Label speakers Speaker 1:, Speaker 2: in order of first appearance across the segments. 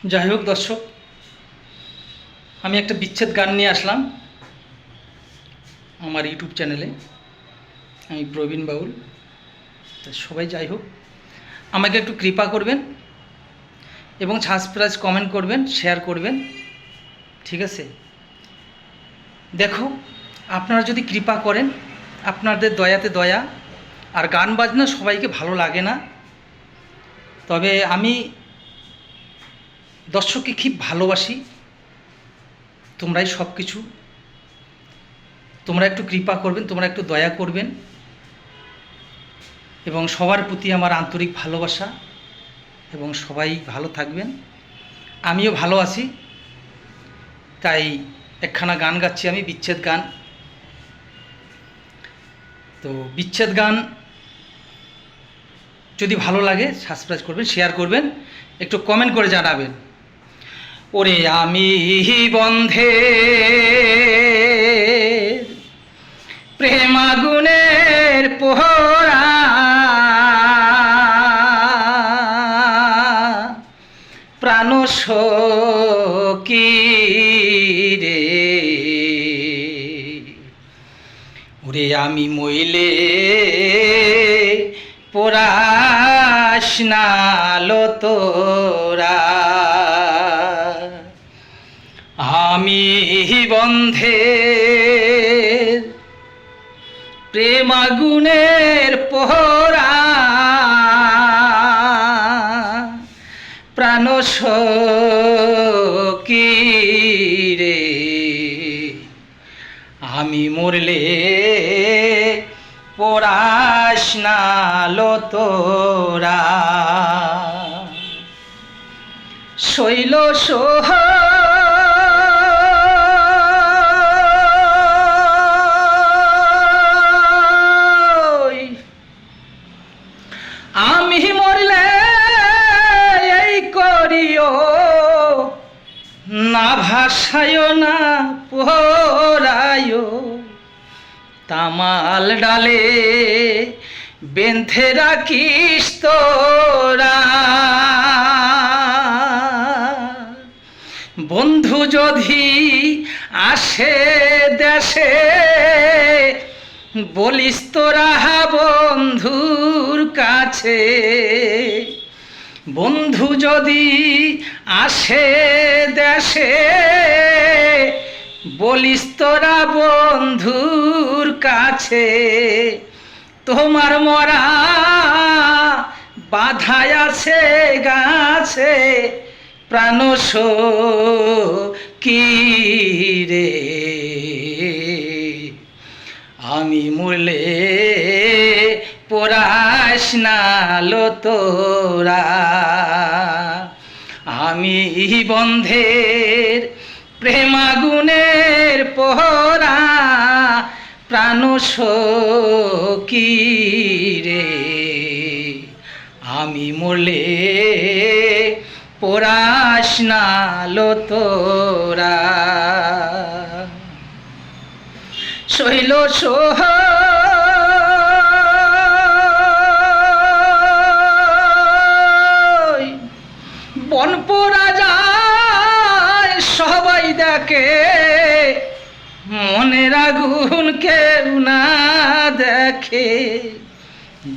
Speaker 1: যাই হোক দর্শক, আমি একটা বিচ্ছেদ গান নিয়ে আসলাম আমার ইউটিউব চ্যানেলে। আমি প্রবীণ বাউল। তা সবাই যাই হোক আমাকে একটু কৃপা করবেন এবং সাবস্ক্রাইব কমেন্ট করবেন, শেয়ার করবেন, ঠিক আছে? দেখো, আপনারা যদি কৃপা করেন, আপনাদের দয়াতে দয়া। আর গান বাজনা সবাইকে ভালো লাগে না, তবে আমি দর্শককে খুব ভালোবাসি। তোমরাই সব কিছু। তোমরা একটু কৃপা করবেন, তোমরা একটু দয়া করবেন, এবং সবার প্রতি আমার আন্তরিক ভালোবাসা, এবং সবাই ভালো থাকবেন। আমিও ভালো আছি, তাই একখানা গান গাচ্ছি আমি, বিচ্ছেদ গান। তো বিচ্ছেদ গান যদি ভালো লাগে সাবস্ক্রাইব করবেন, শেয়ার করবেন, একটু কমেন্ট করে জানাবেন। ওরে আমি বন্ধে প্রেমাগুনের পোহরা, প্রাণ সখী রে, ওরে আমি মইলে পরাস না লো তোরা, আমি বন্ধের প্রেমাগুনের পোহরা, প্রাণ সখী রে, আমি মরলে পরাস না লো তোরা, শৈল সোহ আমি মরলে এই করিও না, ভাসায় না পোড়ায়, তামাল ডালে বেঁধে রাখিস তোরা, বন্ধু যদি আসে দেশে, বলিস তোরা বন্ধুর কাছে, বন্ধু যদি আসে দেশে, বলিস তোরা বন্ধুর কাছে, তোমার মরা বাধায় আছে গাছে, প্রাণ সখী রে, আমি মরলে পরাস না লো তোরা, আমি বন্ধের প্রেমাগুনের পোহরা, প্রাণ সখী রে, আমি মরলে পরাস না লো তোরা, শৈল সোহ বন পোড়া যায় সবাই দেখে, মনের আগুন কেউ না দেখে,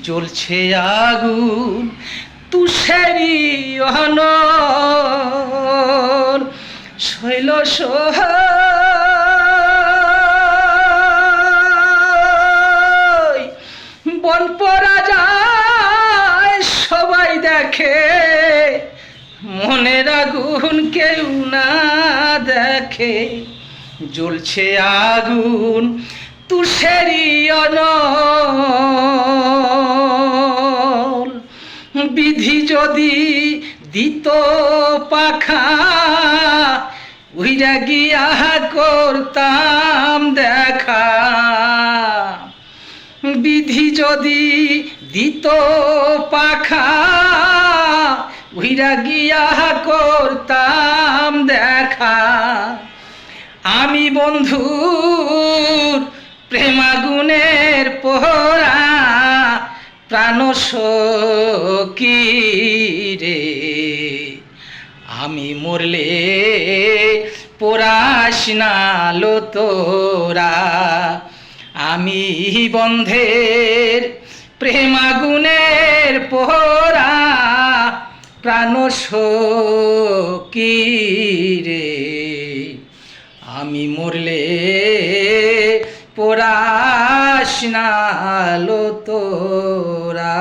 Speaker 1: জ্বলছে আগুন তুষেরি অনল, শৈল সোহ বন পোড়া যায় সবাই দেখে, মনের আগুন কেউ না দেখে, জ্বলছে আগুন তুষেরি অনল, বিধি যদি দিত পাখা, উইরা গিয়া করতাম দেখা, বিধি যদি দিত পাখা, উইরা গিয়া করতাম দেখা, আমি বন্ধুর প্রেমাগুনের পোহরা, প্রাণ সখী রে, আমি মরলে পোড়াস না লো তোরা, আমি বন্ধের প্রেমাগুনের পোড়া, প্রাণ সখী রে। আমি মরলে পোড়াস না লো তোরা।